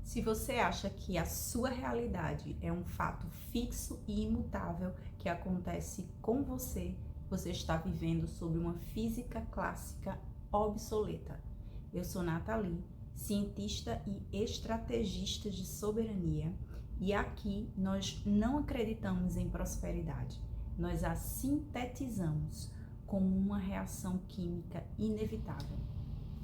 Se você acha que a sua realidade é um fato fixo e imutável que acontece com você, você está vivendo sob uma física clássica obsoleta. Eu sou Nathalie, cientista e estrategista de soberania, e aqui nós não acreditamos em prosperidade, nós a sintetizamos como uma reação química inevitável.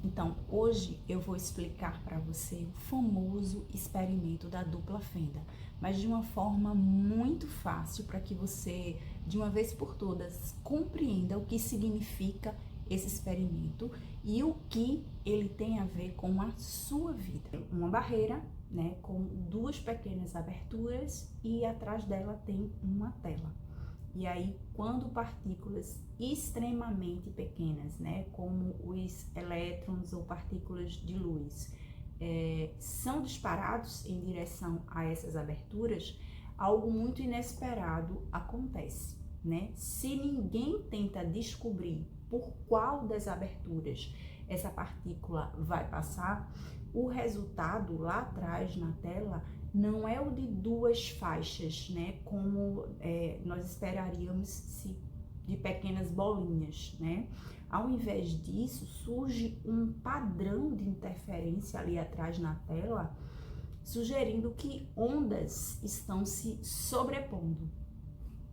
Então, hoje eu vou explicar para você o famoso experimento da dupla fenda, mas de uma forma muito fácil para que você, de uma vez por todas, compreenda o que significa esse experimento e o que ele tem a ver com a sua vida. Uma barreira, né, com duas pequenas aberturas e atrás dela tem uma tela. E aí, quando partículas extremamente pequenas, né, como os elétrons ou partículas de luz, são disparados em direção a essas aberturas, algo muito inesperado acontece, né? Se ninguém tenta descobrir por qual das aberturas essa partícula vai passar, o resultado lá atrás na tela não é o de duas faixas, né, como nós esperaríamos de pequenas bolinhas, né? Ao invés disso, surge um padrão de interferência ali atrás na tela, sugerindo que ondas estão se sobrepondo.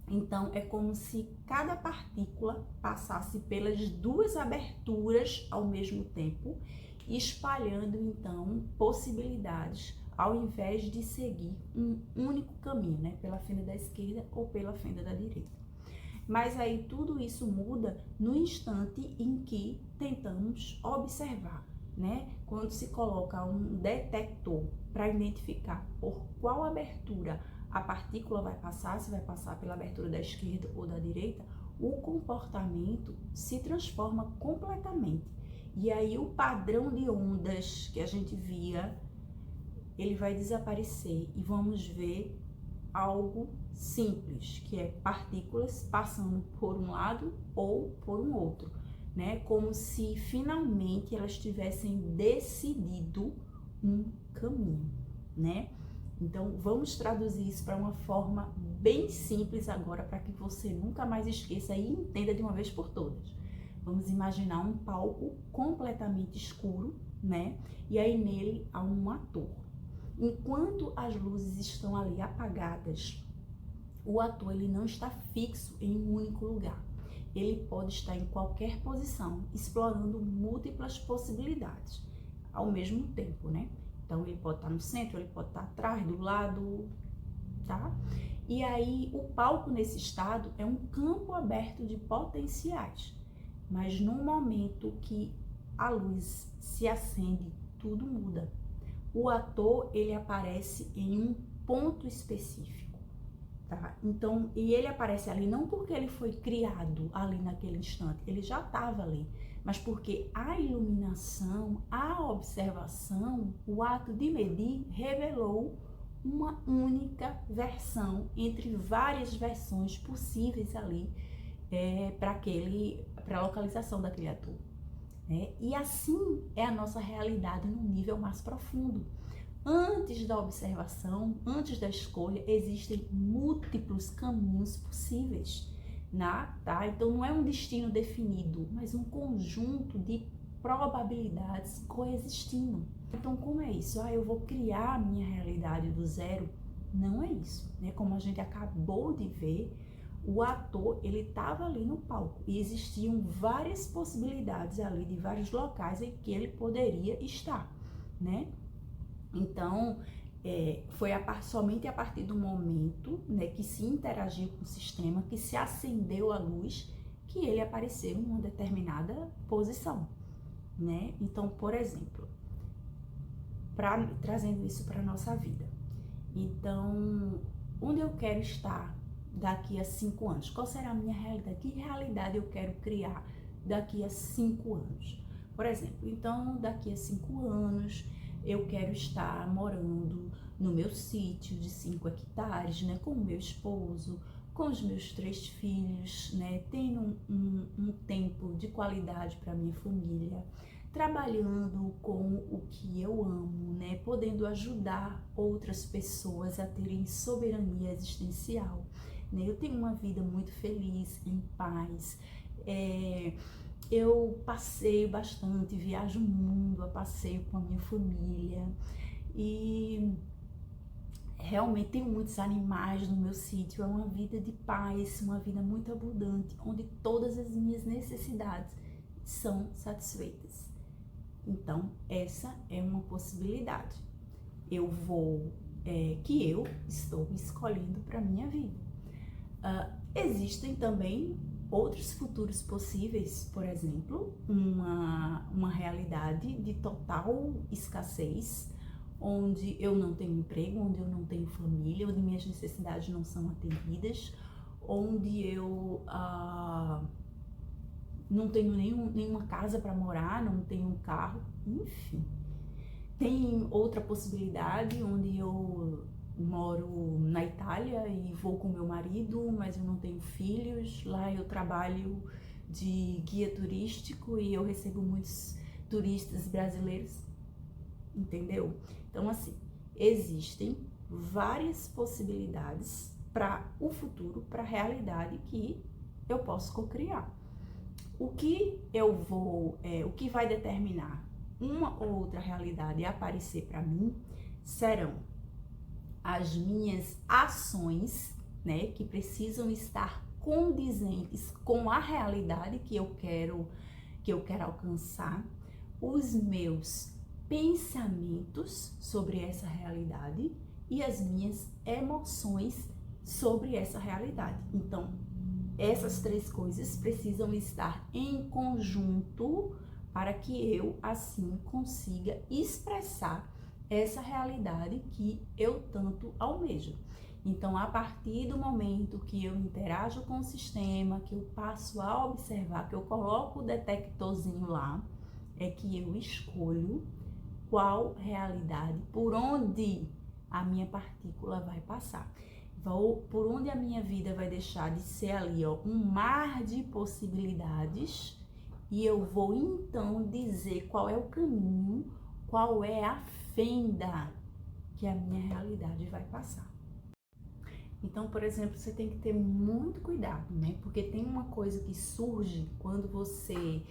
Então, é como se cada partícula passasse pelas duas aberturas ao mesmo tempo, espalhando então possibilidades, ao invés de seguir um único caminho, né, pela fenda da esquerda ou pela fenda da direita. Mas aí tudo isso muda no instante em que tentamos observar, né? Quando se coloca um detector para identificar por qual abertura a partícula vai passar, se vai passar pela abertura da esquerda ou da direita, o comportamento se transforma completamente. E aí o padrão de ondas que a gente via, ele vai desaparecer e vamos ver algo simples, que é partículas passando por um lado ou por um outro, né? Como se finalmente elas tivessem decidido um caminho, né? Então, vamos traduzir isso para uma forma bem simples agora, para que você nunca mais esqueça e entenda de uma vez por todas. Vamos imaginar um palco completamente escuro, né? E aí nele há um ator. Enquanto as luzes estão ali apagadas, o ator ele não está fixo em um único lugar. Ele pode estar em qualquer posição, explorando múltiplas possibilidades ao mesmo tempo, né? Então, ele pode estar no centro, ele pode estar atrás, do lado, tá? E aí, o palco nesse estado é um campo aberto de potenciais. Mas no momento que a luz se acende, tudo muda. O ator, ele aparece em um ponto específico, tá? Então, e ele aparece ali não porque ele foi criado ali naquele instante, ele já estava ali, mas porque a iluminação, a observação, o ato de medir revelou uma única versão entre várias versões possíveis ali para a localização daquele ator. E assim é a nossa realidade no nível mais profundo. Antes da observação, antes da escolha, existem múltiplos caminhos possíveis, tá? Então não é um destino definido, mas um conjunto de probabilidades coexistindo. Então como é isso? Eu vou criar a minha realidade do zero? Não é isso, né? Como a gente acabou de ver, o ator, ele estava ali no palco e existiam várias possibilidades ali de vários locais em que ele poderia estar, né? Então, foi somente a partir do momento, né, que se interagiu com o sistema, que se acendeu a luz, que ele apareceu em uma determinada posição, né? Então, por exemplo, trazendo isso para a nossa vida. Então, onde eu quero estar daqui a 5 anos? Qual será a minha realidade? Que realidade eu quero criar daqui a 5 anos? Por exemplo, então, daqui a 5 anos, eu quero estar morando no meu sítio de 5 hectares, né, com o meu esposo, com os meus 3 filhos, né, tendo um tempo de qualidade para minha família, trabalhando com o que eu amo, né? Podendo ajudar outras pessoas a terem soberania existencial, né? Eu tenho uma vida muito feliz, em paz. Eu passeio bastante, viajo o mundo a passeio com a minha família e realmente tem muitos animais no meu sítio. É uma vida de paz, uma vida muito abundante, onde todas as minhas necessidades são satisfeitas. Então, essa é uma possibilidade. Que eu estou escolhendo para minha vida. Existem também outros futuros possíveis, por exemplo, uma realidade de total escassez, onde eu não tenho emprego, onde eu não tenho família, onde minhas necessidades não são atendidas, onde eu não tenho nenhuma casa para morar, não tenho um carro, enfim. Tem outra possibilidade onde eu moro na Itália e vou com meu marido, mas eu não tenho filhos. Lá eu trabalho de guia turístico e eu recebo muitos turistas brasileiros, entendeu? Então, assim, existem várias possibilidades para o futuro, para a realidade que eu posso cocriar. O que vai determinar uma ou outra realidade aparecer para mim serão as minhas ações, né, que precisam estar condizentes com a realidade que eu quero alcançar, os meus pensamentos sobre essa realidade e as minhas emoções sobre essa realidade. Então, essas três coisas precisam estar em conjunto para que eu, assim, consiga expressar essa realidade que eu tanto almejo. Então, a partir do momento que eu interajo com o sistema, que eu passo a observar, que eu coloco o detectorzinho lá, é que eu escolho qual realidade, por onde a minha partícula vai passar. Por onde a minha vida vai deixar de ser ali, ó, um mar de possibilidades, e eu vou então dizer qual é o caminho, qual é a fenda que a minha realidade vai passar. Então, por exemplo, você tem que ter muito cuidado, né? Porque tem uma coisa que surge quando você,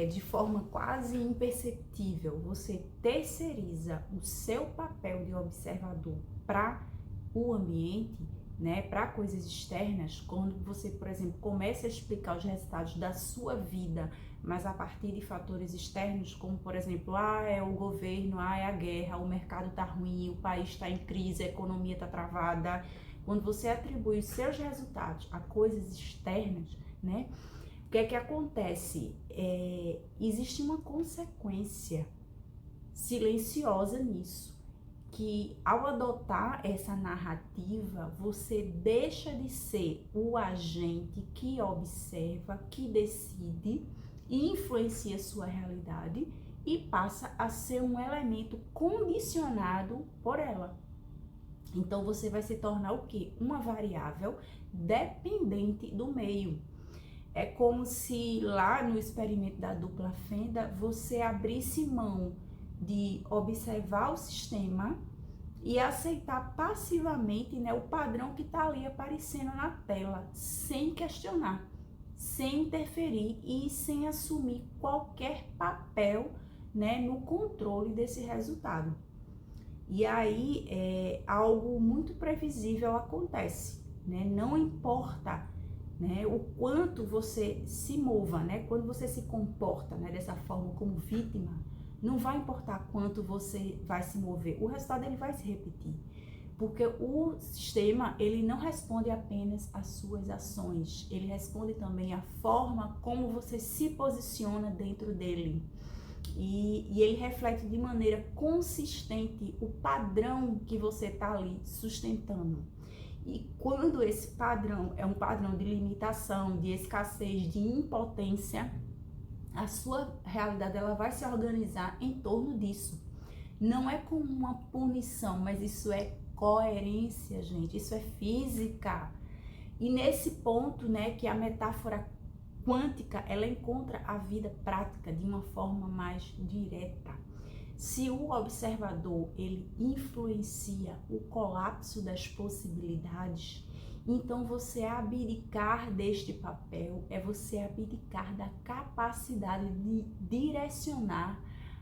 de forma quase imperceptível, você terceiriza o seu papel de observador para o ambiente, né, para coisas externas. Quando você, por exemplo, começa a explicar os resultados da sua vida, mas a partir de fatores externos, como por exemplo, é o governo, é a guerra, o mercado tá ruim, o país está em crise, a economia tá travada. Quando você atribui os seus resultados a coisas externas, né, o que é que acontece? Existe uma consequência silenciosa nisso, que ao adotar essa narrativa, você deixa de ser o agente que observa, que decide e influencia sua realidade e passa a ser um elemento condicionado por ela. Então você vai se tornar o quê? Uma variável dependente do meio. É como se lá no experimento da dupla fenda você abrisse mão de observar o sistema e aceitar passivamente, né, o padrão que está ali aparecendo na tela, sem questionar, sem interferir e sem assumir qualquer papel, né, no controle desse resultado. E aí algo muito previsível acontece, né? Não importa, né, o quanto você se mova, né? Quando você se comporta, né, dessa forma como vítima, não vai importar quanto você vai se mover, o resultado ele vai se repetir. Porque o sistema, ele não responde apenas às suas ações, ele responde também à forma como você se posiciona dentro dele. E ele reflete de maneira consistente o padrão que você está ali sustentando. E quando esse padrão é um padrão de limitação, de escassez, de impotência, a sua realidade ela vai se organizar em torno disso. Não é como uma punição, mas isso é coerência, gente. Isso é física. E nesse ponto, né, que a metáfora quântica, ela encontra a vida prática de uma forma mais direta. Se o observador ele influencia o colapso das possibilidades, então você abdicar deste papel é você abdicar da capacidade de direcionar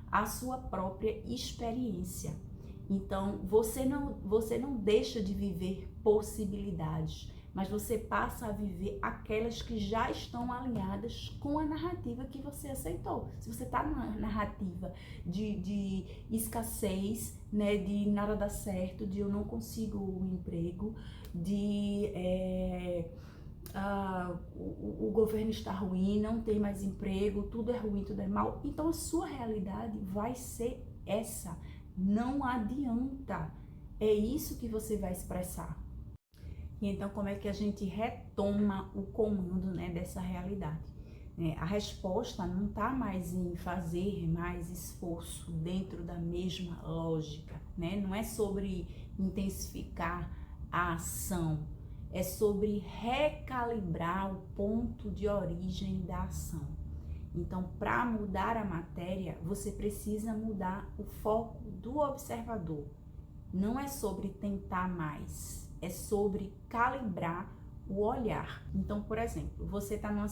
a sua própria experiência. Então você não deixa de viver possibilidades, mas você passa a viver aquelas que já estão alinhadas com a narrativa que você aceitou. Se você está numa narrativa de escassez, né, de nada dar certo, de eu não consigo um emprego, de o governo está ruim, não tem mais emprego, tudo é ruim, tudo é mal, então a sua realidade vai ser essa. Não adianta. É isso que você vai expressar. E então, como é que a gente retoma o comando, né, dessa realidade? A resposta não está mais em fazer mais esforço dentro da mesma lógica, né? Não é sobre intensificar a ação, é sobre recalibrar o ponto de origem da ação. Então, para mudar a matéria, você precisa mudar o foco do observador. Não é sobre tentar mais, é sobre calibrar o olhar. Então, por exemplo, você está numa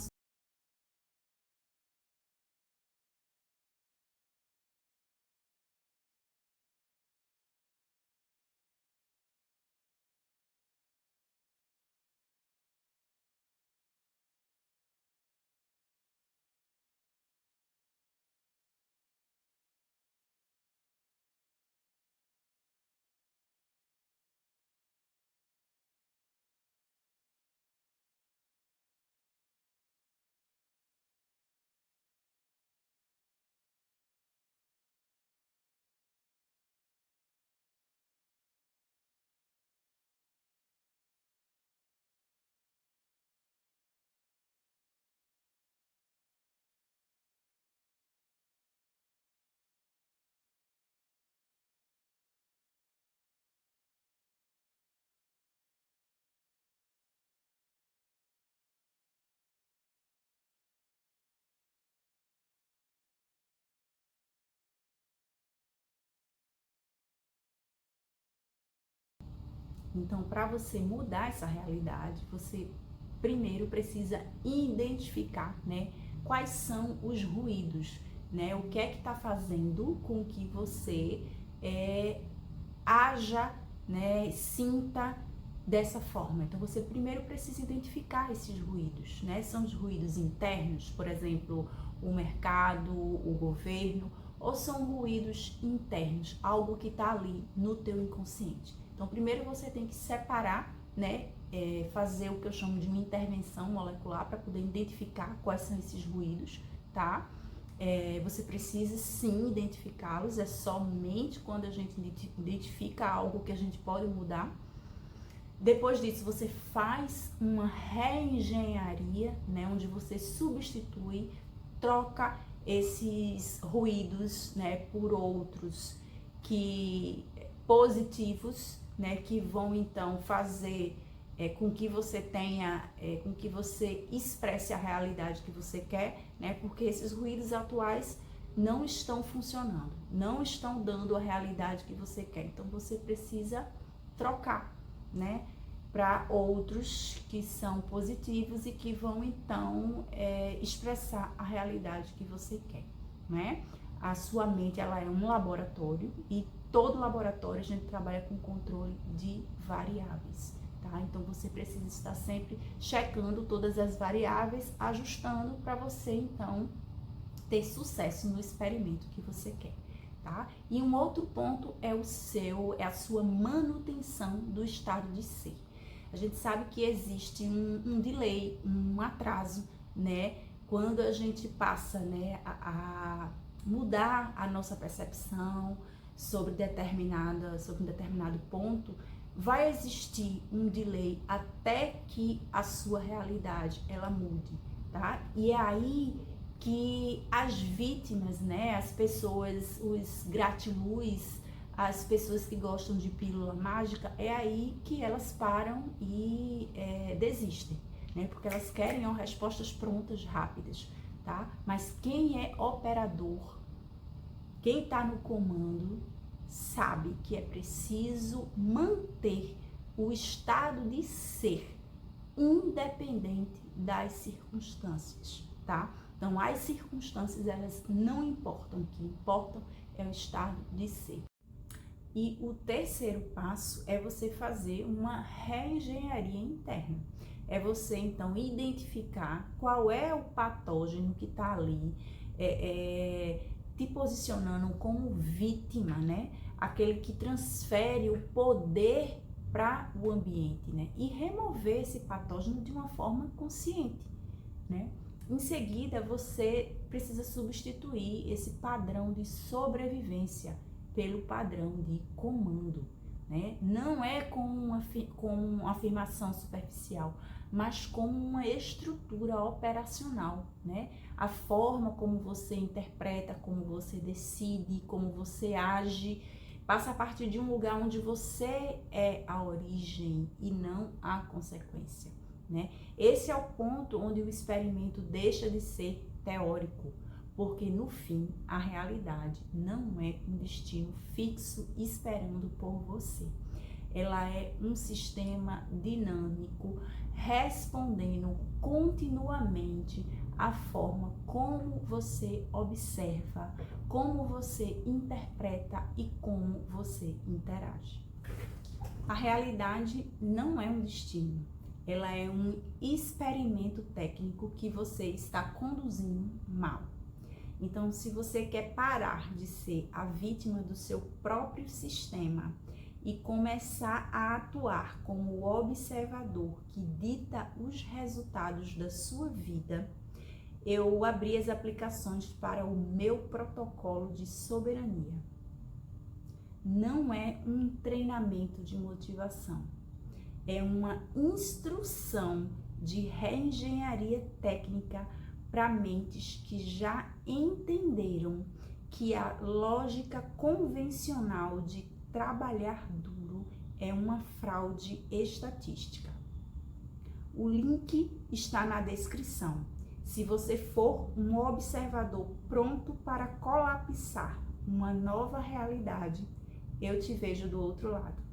Então, para você mudar essa realidade, você primeiro precisa identificar, né, quais são os ruídos, né? O que é que está fazendo com que você haja, né, sinta dessa forma. Então, você primeiro precisa identificar esses ruídos, né? São os ruídos internos, por exemplo, o mercado, o governo, ou são ruídos internos, algo que está ali no teu inconsciente. Então, primeiro você tem que separar, né? Fazer o que eu chamo de uma intervenção molecular para poder identificar quais são esses ruídos, tá? Você precisa sim identificá-los, é somente quando a gente identifica algo que a gente pode mudar. Depois disso, você faz uma reengenharia, né? Onde você substitui, troca esses ruídos, né, por outros positivos, né, que vão então fazer com que você tenha, com que você expresse a realidade que você quer, né, porque esses ruídos atuais não estão funcionando, não estão dando a realidade que você quer. Então você precisa trocar, né, para outros que são positivos e que vão então expressar a realidade que você quer, né? A sua mente, ela é um laboratório e todo laboratório a gente trabalha com controle de variáveis, tá? Então você precisa estar sempre checando todas as variáveis, ajustando para você então ter sucesso no experimento que você quer, tá? E um outro ponto é a sua manutenção do estado de ser. A gente sabe que existe um delay, um atraso, né? Quando a gente passa, né, a mudar a nossa percepção sobre um determinado ponto, vai existir um delay até que a sua realidade ela mude, tá? E é aí que as vítimas, né, as pessoas, os gratiluz, as pessoas que gostam de pílula mágica, é aí que elas param e desistem, né? Porque elas querem respostas prontas, rápidas, tá? Mas quem é operador, quem está no comando, sabe que é preciso manter o estado de ser independente das circunstâncias, tá? Então, as circunstâncias, elas não importam, o que importa é o estado de ser. E o terceiro passo é você fazer uma reengenharia interna. É você, então, identificar qual é o patógeno que está ali, te posicionando como vítima, né? Aquele que transfere o poder para o ambiente, né? E remover esse patógeno de uma forma consciente, né? Em seguida, você precisa substituir esse padrão de sobrevivência pelo padrão de comando, né? Não é com uma afirmação superficial, mas como uma estrutura operacional, né? A forma como você interpreta, como você decide, como você age, passa a partir de um lugar onde você é a origem e não a consequência, né? Esse é o ponto onde o experimento deixa de ser teórico, porque no fim a realidade não é um destino fixo esperando por você. Ela é um sistema dinâmico respondendo continuamente à forma como você observa, como você interpreta e como você interage. A realidade não é um destino. Ela é um experimento técnico que você está conduzindo mal. Então, se você quer parar de ser a vítima do seu próprio sistema e começar a atuar como o observador que dita os resultados da sua vida, eu abri as aplicações para o meu protocolo de soberania. Não é um treinamento de motivação. É uma instrução de reengenharia técnica para mentes que já entenderam que a lógica convencional de trabalhar duro é uma fraude estatística. O link está na descrição. Se você for um observador pronto para colapsar uma nova realidade, eu te vejo do outro lado.